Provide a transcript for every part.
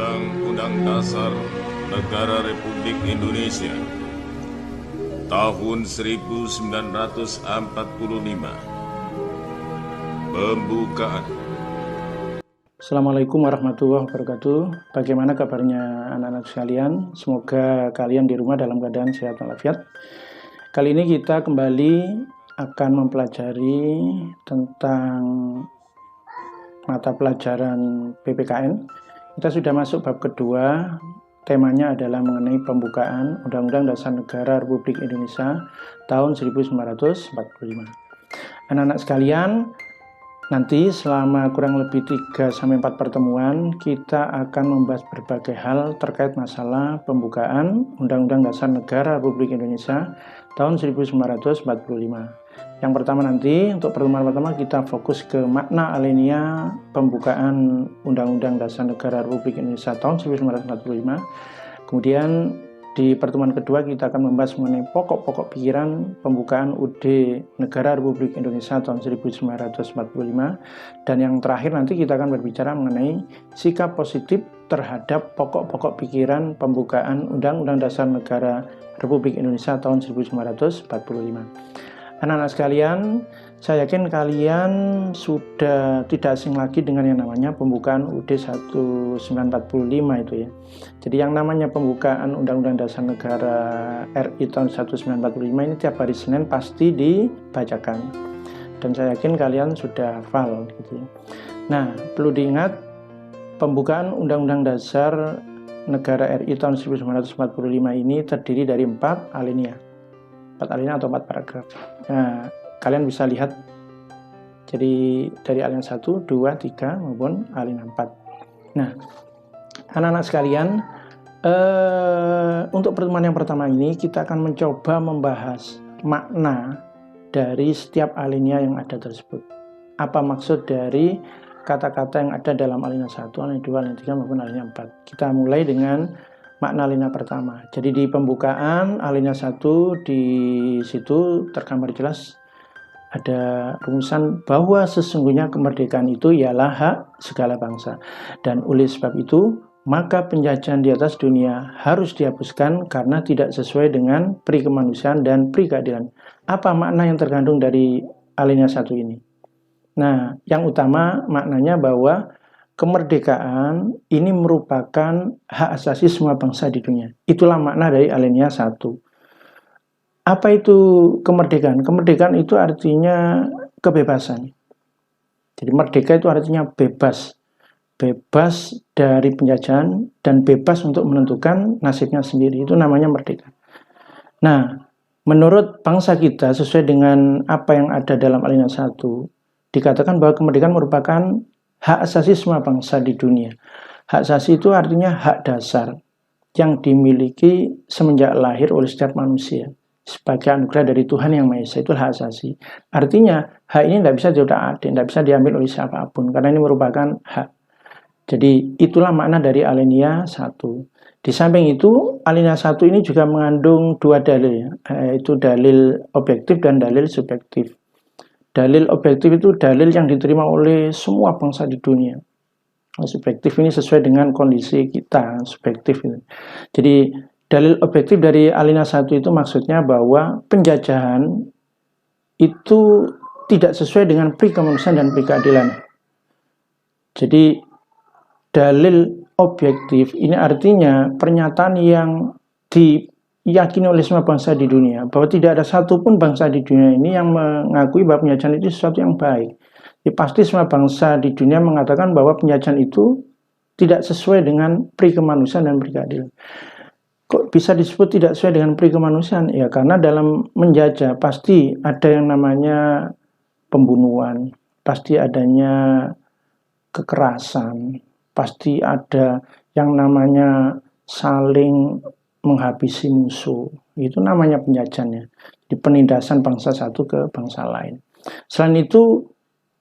Undang-Undang Dasar Negara Republik Indonesia tahun 1945. Pembukaan. Assalamualaikum warahmatullahi wabarakatuh. Bagaimana kabarnya anak-anak sekalian? Semoga kalian di rumah dalam keadaan sehat walafiat. Kali ini kita kembali akan mempelajari tentang mata pelajaran PPKN. Kita sudah masuk bab kedua. Temanya adalah mengenai pembukaan Undang-Undang Dasar Negara Republik Indonesia tahun 1945. Anak-anak sekalian, nanti selama kurang lebih 3-4 pertemuan kita akan membahas berbagai hal terkait masalah pembukaan Undang-Undang Dasar Negara Republik Indonesia tahun 1945. Yang pertama nanti, untuk pertemuan pertama kita fokus ke makna alinea pembukaan Undang-Undang Dasar Negara Republik Indonesia tahun 1945. Kemudian di pertemuan kedua kita akan membahas mengenai pokok-pokok pikiran pembukaan UUD Negara Republik Indonesia tahun 1945. Dan yang terakhir nanti kita akan berbicara mengenai sikap positif terhadap pokok-pokok pikiran pembukaan Undang-Undang Dasar Negara Republik Indonesia tahun 1945. Anak-anak sekalian, saya yakin kalian sudah tidak asing lagi dengan yang namanya pembukaan UUD 1945 itu ya. Jadi yang namanya pembukaan Undang-Undang Dasar Negara RI tahun 1945 ini tiap hari Senin pasti dibacakan. Dan saya yakin kalian sudah hafal gitu ya. Nah, perlu diingat pembukaan Undang-Undang Dasar Negara RI tahun 1945 ini terdiri dari 4 alinea. 4 alinea atau 4 paragraf. Nah, kalian bisa lihat jadi dari alinea 1, 2, 3 maupun alinea 4. Nah, anak-anak sekalian, untuk pertemuan yang pertama ini kita akan mencoba membahas makna dari setiap alinea yang ada tersebut. Apa maksud dari kata-kata yang ada dalam alinea 1, alinea 2, alinea 3 maupun alinea 4. Kita mulai dengan makna alinea pertama. Jadi di pembukaan alinea 1 di situ tergambar jelas ada rumusan bahwa sesungguhnya kemerdekaan itu ialah hak segala bangsa. Dan oleh sebab itu, maka penjajahan di atas dunia harus dihapuskan karena tidak sesuai dengan pri kemanusiaan dan pri keadilan. Apa makna yang terkandung dari alinea 1 ini? Nah, yang utama maknanya bahwa kemerdekaan ini merupakan hak asasi semua bangsa di dunia. Itulah makna dari alinea 1. Apa itu kemerdekaan? Kemerdekaan itu artinya kebebasan. Jadi merdeka itu artinya bebas. Bebas dari penjajahan dan bebas untuk menentukan nasibnya sendiri. Itu namanya merdeka. Nah, menurut bangsa kita sesuai dengan apa yang ada dalam alinea 1, dikatakan bahwa kemerdekaan merupakan hak asasi semua bangsa di dunia. Hak asasi itu artinya hak dasar yang dimiliki semenjak lahir oleh setiap manusia sebagai anugerah dari Tuhan Yang Maha Esa. Itu hak asasi. Artinya hak ini tidak bisa diotak-atik, tidak bisa diambil oleh siapapun karena ini merupakan hak. Jadi itulah makna dari alinea 1. Di samping itu, alinea 1 ini juga mengandung 2 dalil, yaitu dalil objektif dan dalil subjektif. Dalil objektif itu dalil yang diterima oleh semua bangsa di dunia. Subjektif ini sesuai dengan kondisi kita, subjektif itu. Jadi dalil objektif dari alinea 1 itu maksudnya bahwa penjajahan itu tidak sesuai dengan pri kemanusiaan dan pri keadilan. Jadi dalil objektif ini artinya pernyataan yang diyakini oleh semua bangsa di dunia bahwa tidak ada satupun bangsa di dunia ini yang mengakui bahwa penjajahan itu sesuatu yang baik. Ya, pasti semua bangsa di dunia mengatakan bahwa penjajahan itu tidak sesuai dengan pri kemanusiaan dan pri keadilan. Kok bisa disebut tidak sesuai dengan pri kemanusiaan? Ya karena dalam menjajah pasti ada yang namanya pembunuhan, pasti adanya kekerasan, pasti ada yang namanya saling menghabisi musuh. Itu namanya penjajahan ya. Di penindasan bangsa satu ke bangsa lain. Selain itu,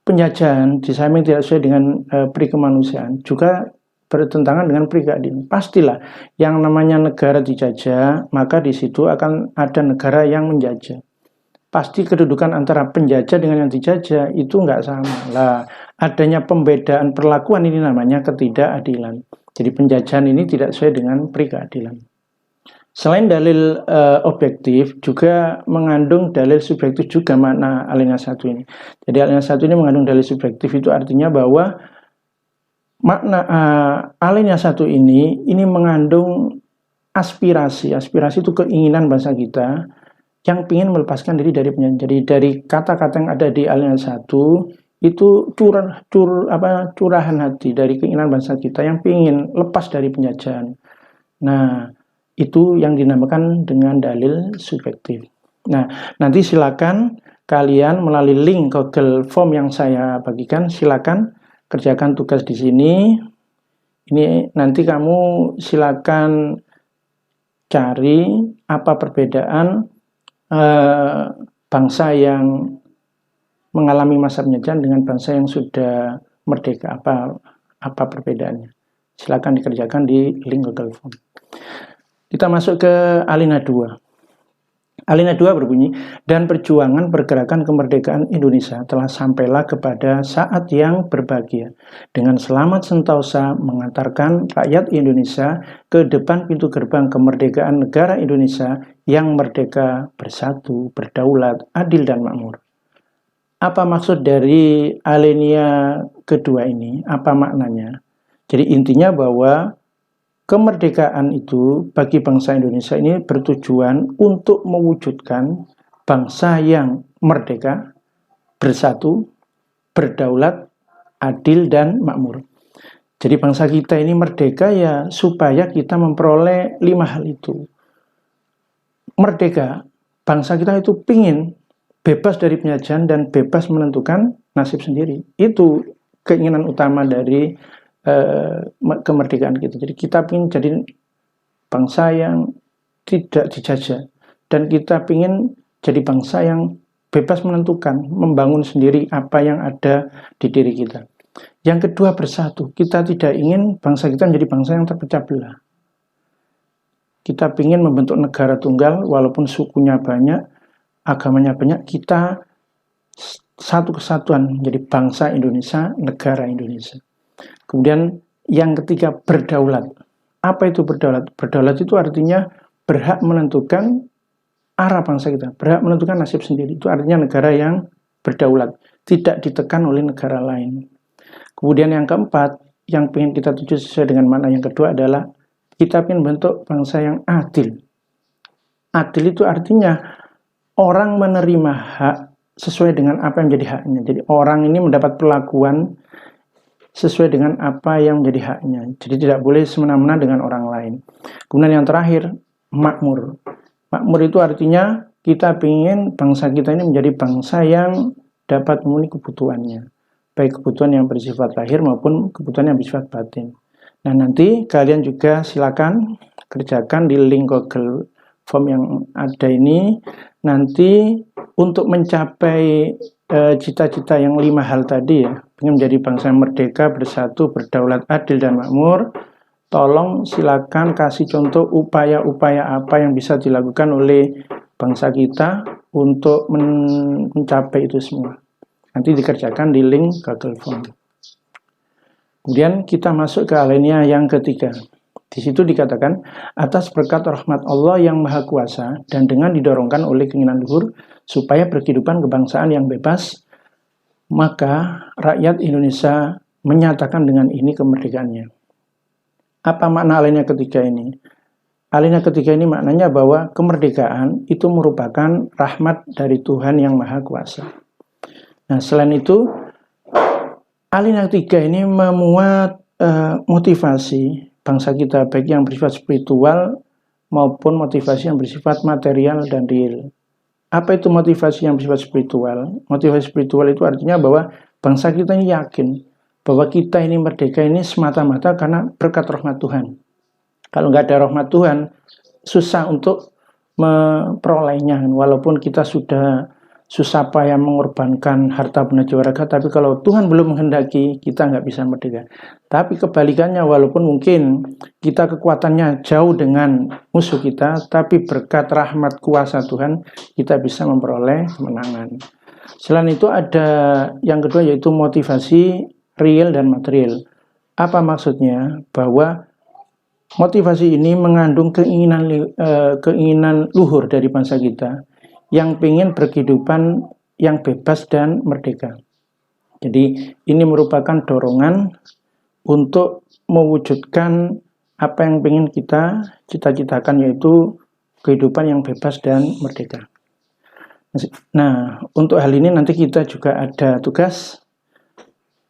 penjajahan di samping tidak sesuai dengan pri kemanusiaan juga bertentangan dengan pri keadilan. Pastilah yang namanya negara dijajah, maka di situ akan ada negara yang menjajah. Pasti kedudukan antara penjajah dengan yang dijajah itu nggak sama. Lah, adanya pembedaan perlakuan ini namanya ketidakadilan. Jadi penjajahan ini tidak sesuai dengan peri keadilan. Selain dalil objektif, juga mengandung dalil subjektif juga makna alinea 1 ini. Jadi alinea 1 ini mengandung dalil subjektif, itu artinya bahwa makna alinea 1 ini mengandung aspirasi itu keinginan bangsa kita yang ingin melepaskan diri dari penjajahan. Jadi dari kata-kata yang ada di alinea 1 itu curahan hati dari keinginan bangsa kita yang ingin lepas dari penjajahan. Nah, itu yang dinamakan dengan dalil subjektif. Nah, nanti silakan kalian melalui link Google Form yang saya bagikan, silakan kerjakan tugas di sini. Ini nanti kamu silakan cari apa perbedaan bangsa yang mengalami masa penjajahan dengan bangsa yang sudah merdeka. Apa perbedaannya? Silakan dikerjakan di link Google Form. Kita masuk ke alinea 2. Alinea 2 berbunyi, dan perjuangan pergerakan kemerdekaan Indonesia telah sampailah kepada saat yang berbahagia, dengan selamat sentosa mengantarkan rakyat Indonesia ke depan pintu gerbang kemerdekaan negara Indonesia yang merdeka, bersatu, berdaulat, adil dan makmur. Apa maksud dari alinea kedua ini? Apa maknanya? Jadi intinya bahwa kemerdekaan itu bagi bangsa Indonesia ini bertujuan untuk mewujudkan bangsa yang merdeka, bersatu, berdaulat, adil, dan makmur. Jadi bangsa kita ini merdeka ya supaya kita memperoleh 5 hal itu. Merdeka, bangsa kita itu pingin bebas dari penjajahan dan bebas menentukan nasib sendiri. Itu keinginan utama dari kemerdekaan kita. Jadi kita ingin jadi bangsa yang tidak dijajah, dan kita ingin jadi bangsa yang bebas menentukan, membangun sendiri apa yang ada di diri kita. Yang kedua, bersatu. Kita tidak ingin bangsa kita menjadi bangsa yang terpecah belah. Kita ingin membentuk negara tunggal, walaupun sukunya banyak, agamanya banyak, kita satu kesatuan menjadi bangsa Indonesia, negara Indonesia. Kemudian yang ketiga, berdaulat. Apa itu berdaulat? Berdaulat itu artinya berhak menentukan arah bangsa kita, berhak menentukan nasib sendiri. Itu artinya negara yang berdaulat, tidak ditekan oleh negara lain. Kemudian yang keempat, yang ingin kita tuju sesuai dengan makna yang kedua adalah kita ingin bentuk bangsa yang adil. Adil itu artinya orang menerima hak sesuai dengan apa yang menjadi haknya. Jadi orang ini mendapat perlakuan sesuai dengan apa yang menjadi haknya. Jadi tidak boleh semena-mena dengan orang lain. Kemudian yang terakhir, makmur. Makmur itu artinya kita ingin bangsa kita ini menjadi bangsa yang dapat memenuhi kebutuhannya, baik kebutuhan yang bersifat lahir maupun kebutuhan yang bersifat batin. Nah, nanti kalian juga silakan kerjakan di link Google Form yang ada ini. Nanti untuk mencapai cita-cita yang 5 hal tadi ya, ingin menjadi bangsa yang merdeka, bersatu, berdaulat, adil, dan makmur, tolong silakan kasih contoh upaya-upaya apa yang bisa dilakukan oleh bangsa kita untuk mencapai itu semua. Nanti dikerjakan di link Google Form. Kemudian kita masuk ke alinea yang ketiga. Di situ dikatakan, atas berkat rahmat Allah yang Maha Kuasa dan dengan didorongkan oleh keinginan luhur supaya berkehidupan kebangsaan yang bebas, maka rakyat Indonesia menyatakan dengan ini kemerdekaannya. Apa makna alinea ketiga ini? Alinea ketiga ini maknanya bahwa kemerdekaan itu merupakan rahmat dari Tuhan yang Maha Kuasa. Nah, selain itu, alinea ketiga ini memuat motivasi bangsa kita, baik yang bersifat spiritual maupun motivasi yang bersifat material dan real. Apa itu motivasi yang bersifat spiritual? Motivasi spiritual itu artinya bahwa bangsa kita ini yakin bahwa kita ini merdeka ini semata-mata karena berkat rahmat Tuhan. Kalau nggak ada rahmat Tuhan, susah untuk memperolehnya. Walaupun kita sudah susah payah mengorbankan harta benda jiwa raga, tapi kalau Tuhan belum menghendaki, kita nggak bisa merdeka. Tapi kebalikannya, walaupun mungkin kita kekuatannya jauh dengan musuh kita, tapi berkat rahmat kuasa Tuhan, kita bisa memperoleh kemenangan. Selain itu ada yang kedua, yaitu motivasi real dan material. Apa maksudnya? Bahwa Motivasi ini mengandung keinginan luhur dari bangsa kita yang ingin berkehidupan yang bebas dan merdeka. Jadi ini merupakan dorongan untuk mewujudkan apa yang ingin kita cita-citakan, yaitu kehidupan yang bebas dan merdeka. Nah, untuk hal ini nanti kita juga ada tugas.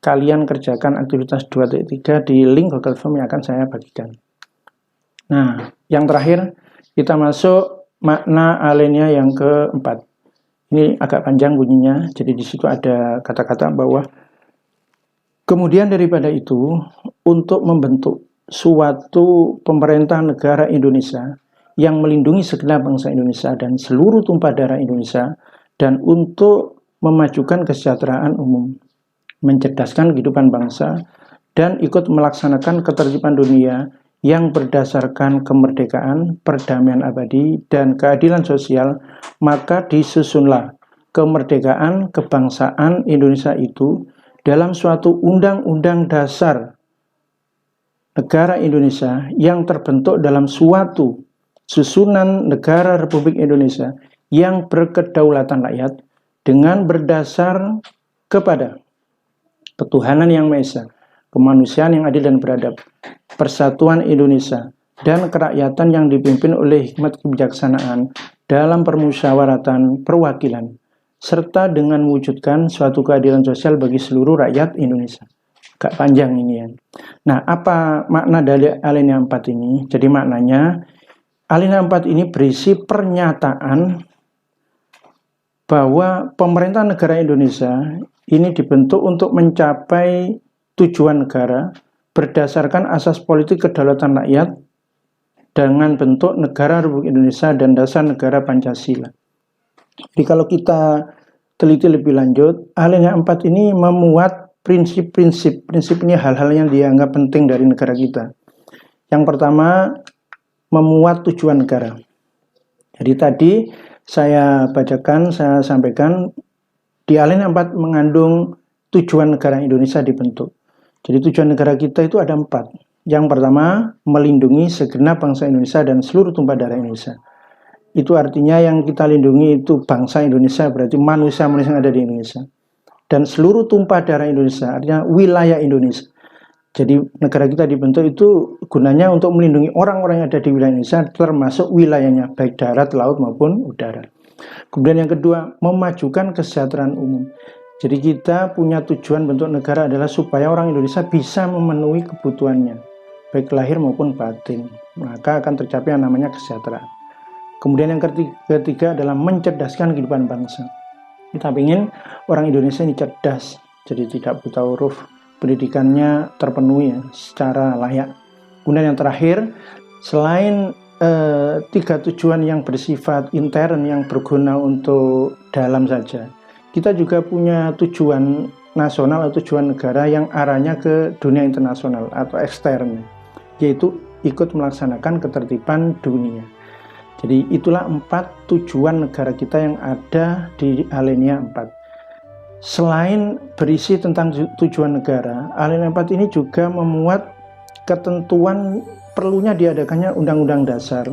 Kalian kerjakan aktivitas 2.3 di link Google Form yang akan saya bagikan. Nah, yang terakhir kita masuk makna alinea yang keempat. Ini agak panjang bunyinya, jadi di situ ada kata-kata bahwa kemudian daripada itu, untuk membentuk suatu pemerintah negara Indonesia yang melindungi segenap bangsa Indonesia dan seluruh tumpah darah Indonesia, dan untuk memajukan kesejahteraan umum, mencerdaskan kehidupan bangsa, dan ikut melaksanakan ketertiban dunia yang berdasarkan kemerdekaan, perdamaian abadi, dan keadilan sosial, maka disusunlah kemerdekaan kebangsaan Indonesia itu dalam suatu undang-undang dasar negara Indonesia yang terbentuk dalam suatu susunan negara Republik Indonesia yang berkedaulatan rakyat dengan berdasar kepada ketuhanan yang Maha Esa, kemanusiaan yang adil dan beradab, persatuan Indonesia, dan kerakyatan yang dipimpin oleh hikmat kebijaksanaan dalam permusyawaratan perwakilan, serta dengan mewujudkan suatu keadilan sosial bagi seluruh rakyat Indonesia. Agak panjang ini ya. Nah, apa makna dari alinea 4 ini? Jadi maknanya, alinea 4 ini berisi pernyataan bahwa pemerintah negara Indonesia ini dibentuk untuk mencapai tujuan negara berdasarkan asas politik kedaulatan rakyat dengan bentuk negara Republik Indonesia dan dasar negara Pancasila. Jadi kalau kita teliti lebih lanjut, alinea 4 ini memuat prinsip ini hal-hal yang dianggap penting dari negara kita. Yang pertama, memuat tujuan negara. Jadi tadi saya bacakan, saya sampaikan, di alinea 4 mengandung tujuan negara Indonesia dibentuk. Jadi tujuan negara kita itu ada 4. Yang pertama, melindungi segenap bangsa Indonesia dan seluruh tumpah darah Indonesia. Itu artinya yang kita lindungi itu bangsa Indonesia, berarti manusia-manusia yang ada di Indonesia. Dan seluruh tumpah darah Indonesia, artinya wilayah Indonesia. Jadi negara kita dibentuk itu gunanya untuk melindungi orang-orang yang ada di wilayah Indonesia, termasuk wilayahnya, baik darat, laut maupun udara. Kemudian yang kedua, memajukan kesejahteraan umum. Jadi kita punya tujuan bentuk negara adalah supaya orang Indonesia bisa memenuhi kebutuhannya, baik lahir maupun batin. Maka akan tercapai yang namanya kesejahteraan. Kemudian yang ketiga adalah mencerdaskan kehidupan bangsa. Kita ingin orang Indonesia ini cerdas, jadi tidak buta huruf, pendidikannya terpenuhi secara layak. Kemudian yang terakhir, selain 3 tujuan yang bersifat intern yang berguna untuk dalam saja, kita juga punya tujuan nasional atau tujuan negara yang arahnya ke dunia internasional atau ekstern, yaitu ikut melaksanakan ketertiban dunia. Jadi itulah 4 tujuan negara kita yang ada di alinea 4. Selain berisi tentang tujuan negara, alinea 4 ini juga memuat ketentuan perlunya diadakannya undang-undang dasar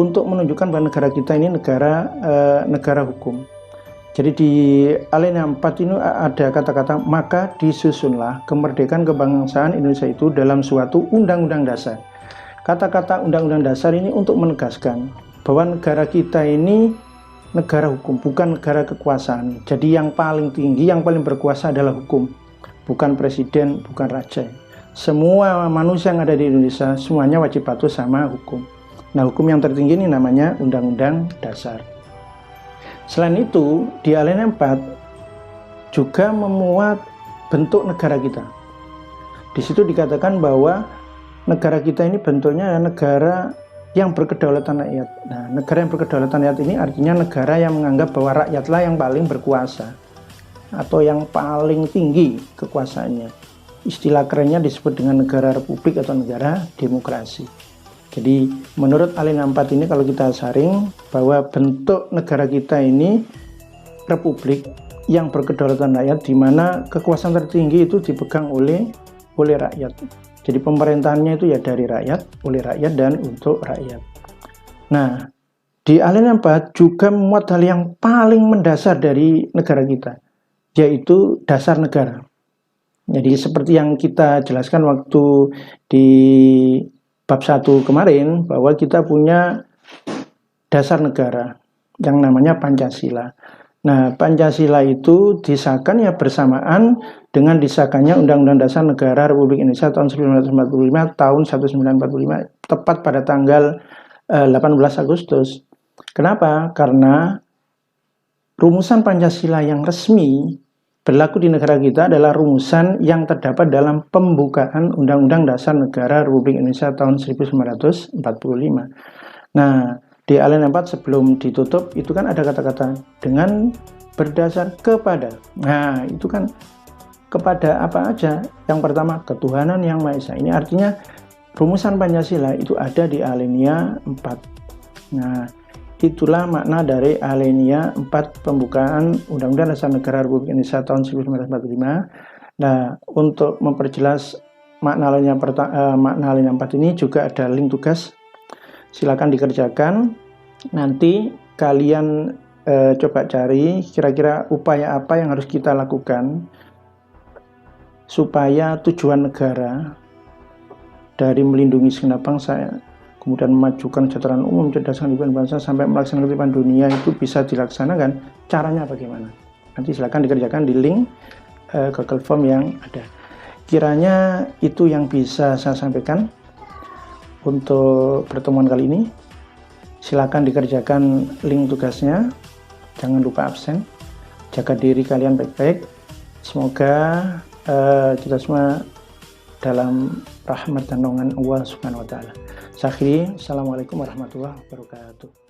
untuk menunjukkan bahwa negara kita ini negara hukum. Jadi di alinea 4 ini ada kata-kata, maka disusunlah kemerdekaan kebangsaan Indonesia itu dalam suatu undang-undang dasar. Kata-kata undang-undang dasar ini untuk menegaskan bahwa negara kita ini negara hukum, bukan negara kekuasaan. Jadi yang paling tinggi, yang paling berkuasa adalah hukum, bukan presiden, bukan raja. Semua manusia yang ada di Indonesia semuanya wajib patuh sama hukum. Nah, hukum yang tertinggi ini namanya undang-undang dasar. Selain itu, di alinea 4 juga memuat bentuk negara kita. Di situ dikatakan bahwa negara kita ini bentuknya negara yang berkedaulatan rakyat. Nah, negara yang berkedaulatan rakyat ini artinya negara yang menganggap bahwa rakyatlah yang paling berkuasa atau yang paling tinggi kekuasaannya. Istilah kerennya disebut dengan negara republik atau negara demokrasi. Jadi menurut alinea 4 ini kalau kita saring bahwa bentuk negara kita ini republik yang berkedaulatan rakyat, di mana kekuasaan tertinggi itu dipegang oleh rakyat. Jadi pemerintahannya itu ya dari rakyat, oleh rakyat, dan untuk rakyat. Nah, di Alinea 4 juga memuat hal yang paling mendasar dari negara kita, yaitu dasar negara. Jadi seperti yang kita jelaskan waktu di bab 1 kemarin, bahwa kita punya dasar negara yang namanya Pancasila. Nah, Pancasila itu disahkan ya bersamaan dengan disahkannya Undang-Undang Dasar Negara Republik Indonesia tahun 1945, tahun 1945, tepat pada tanggal 18 Agustus. Kenapa? Karena rumusan Pancasila yang resmi berlaku di negara kita adalah rumusan yang terdapat dalam pembukaan Undang-Undang Dasar Negara Republik Indonesia tahun 1945. Nah, di Alinea 4 sebelum ditutup itu kan ada kata-kata dengan berdasar kepada. Nah, itu kan kepada apa aja? Yang pertama, ketuhanan yang Maha Esa. Ini artinya rumusan Pancasila itu ada di Alinea 4. Nah, itulah makna dari Alinea 4 pembukaan Undang-Undang Dasar Negara Republik Indonesia tahun 1945. Nah, untuk memperjelas makna Alinea 4 ini juga ada link tugas. Silakan dikerjakan. Nanti kalian coba cari kira-kira upaya apa yang harus kita lakukan supaya tujuan negara dari melindungi segenap bangsa, kemudian memajukan kesejahteraan umum, mencerdaskan kehidupan bangsa, sampai melaksanakan kehidupan dunia itu bisa dilaksanakan. Caranya bagaimana? Nanti silakan dikerjakan di link Google Form yang ada. Kiranya itu yang bisa saya sampaikan untuk pertemuan kali ini. Silakan dikerjakan link tugasnya, jangan lupa absen, jaga diri kalian baik-baik. Semoga kita semua dalam rahmat dan naungan Allah Subhanahu wa Ta'ala. Assalamualaikum warahmatullahi wabarakatuh.